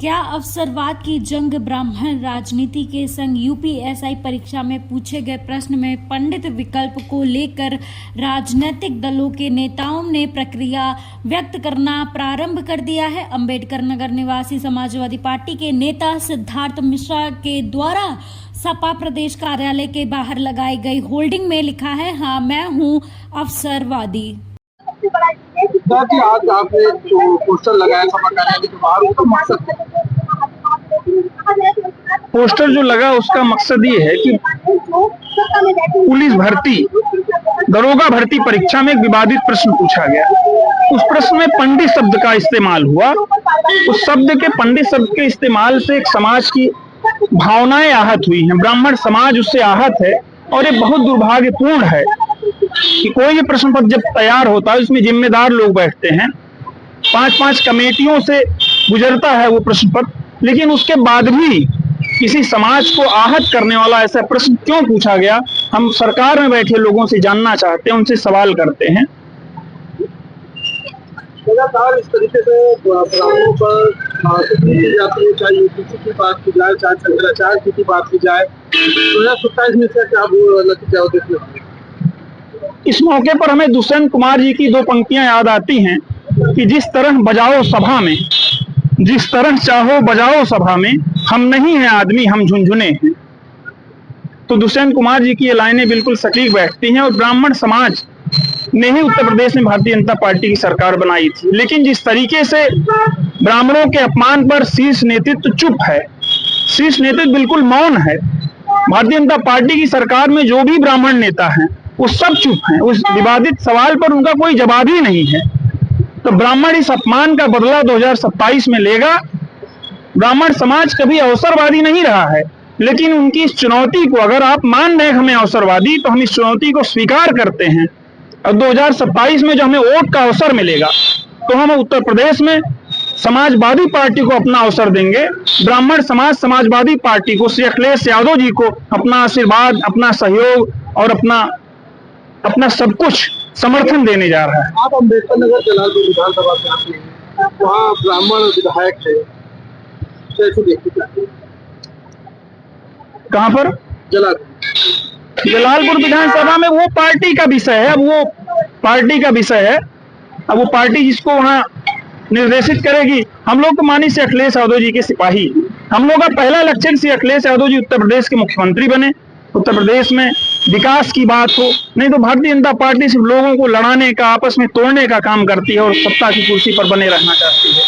क्या अवसरवाद की जंग ब्राह्मण राजनीति के संग यूपीएससी परीक्षा में पूछे गए प्रश्न में पंडित विकल्प को लेकर राजनीतिक दलों के नेताओं ने प्रक्रिया व्यक्त करना प्रारंभ कर दिया है। अंबेडकर नगर निवासी समाजवादी पार्टी के नेता सिद्धार्थ मिश्रा के द्वारा सपा प्रदेश कार्यालय के बाहर लगाई गई होर्डिंग में लिखा है, हाँ मैं हूँ अवसरवादी। आज आपने जो पोस्टर लगाया सपा कार्यालय के बाहर, उसका मकसद क्या? पोस्टर जो लगा उसका मकसद ये है कि पुलिस भर्ती, दरोगा भर्ती परीक्षा में एक विवादित प्रश्न पूछा गया। उस प्रश्न में पंडित शब्द का इस्तेमाल हुआ। उस पंडित शब्द के इस्तेमाल से एक समाज की भावनाएं आहत हुई हैं। ब्राह्मण समाज उससे आहत है और ये बहुत दुर्भाग्यपूर्ण है कि कोई भी प्रश्न पत्र जब तैयार होता है उसमें जिम्मेदार लोग बैठते हैं, 5-5 कमेटियों से गुजरता है वो प्रश्न पत्र, लेकिन उसके बाद भी किसी समाज को आहत करने वाला ऐसा प्रश्न क्यों पूछा गया, हम सरकार में बैठे लोगों से जानना चाहते हैं, उनसे सवाल करते हैं। लगातार इस तरीके से ब्राह्मणों पर जाती है, चाहे यूपीसी की बात की जाए, चाहे शंकराचार्य की बात की जाए, 2027 में से क्या नतीजा देखने? इस मौके पर हमें दुष्यंत कुमार जी की 2 पंक्तियां याद आती हैं कि जिस तरह बजाओ सभा में, जिस तरह चाहो बजाओ सभा में, हम नहीं हैं आदमी हम झुनझुने हैं। तो दुष्यंत कुमार जी की ये लाइनें बिल्कुल सटीक बैठती हैं और ब्राह्मण समाज ने ही उत्तर प्रदेश में भारतीय जनता पार्टी की सरकार बनाई थी। लेकिन जिस तरीके से ब्राह्मणों के अपमान पर शीर्ष नेतृत्व चुप है, शीर्ष नेतृत्व बिल्कुल मौन है। भारतीय जनता पार्टी की सरकार में जो भी ब्राह्मण नेता हैं वो सब चुप हैं। उस विवादित सवाल पर उनका कोई जवाब ही नहीं है। तो ब्राह्मण इस अपमान का बदला 2027 में लेगा। ब्राह्मण समाज कभी अवसरवादी नहीं रहा है, लेकिन उनकी इस चुनौती को, अगर आप मान रहे हैं हमें अवसरवादी, तो हम इस चुनौती को स्वीकार करते हैं और 2027 में जो हमें वोट का अवसर मिलेगा तो हम उत्तर प्रदेश में समाजवादी पार्टी को अपना अवसर देंगे। ब्राह्मण समाज समाजवादी पार्टी को, श्री अखिलेश यादव जी को अपना आशीर्वाद, अपना सहयोग और अपना सब कुछ समर्थन देने जा रहा है। आप अंबेडकर नगर जलालपुर विधानसभा से आते हैं, वहाँ ब्राह्मण विधायक है, कैसे देखते हैं? कहाँ पर? जलालपुर विधानसभा में वो पार्टी का विषय है। अब वो पार्टी का विषय है, अब वो पार्टी जिसको वहाँ निर्देशित करेगी। हम लोग तो मानी से अखिलेश यादव जी के सिपाही, हम लोग का पहला लक्ष्य श्री अखिलेश यादव जी उत्तर प्रदेश के मुख्यमंत्री बने, उत्तर प्रदेश में विकास की बात हो। नहीं तो भारतीय जनता पार्टी सिर्फ लोगों को लड़ाने का, आपस में तोड़ने का काम करती है और सत्ता की कुर्सी पर बने रहना चाहती है।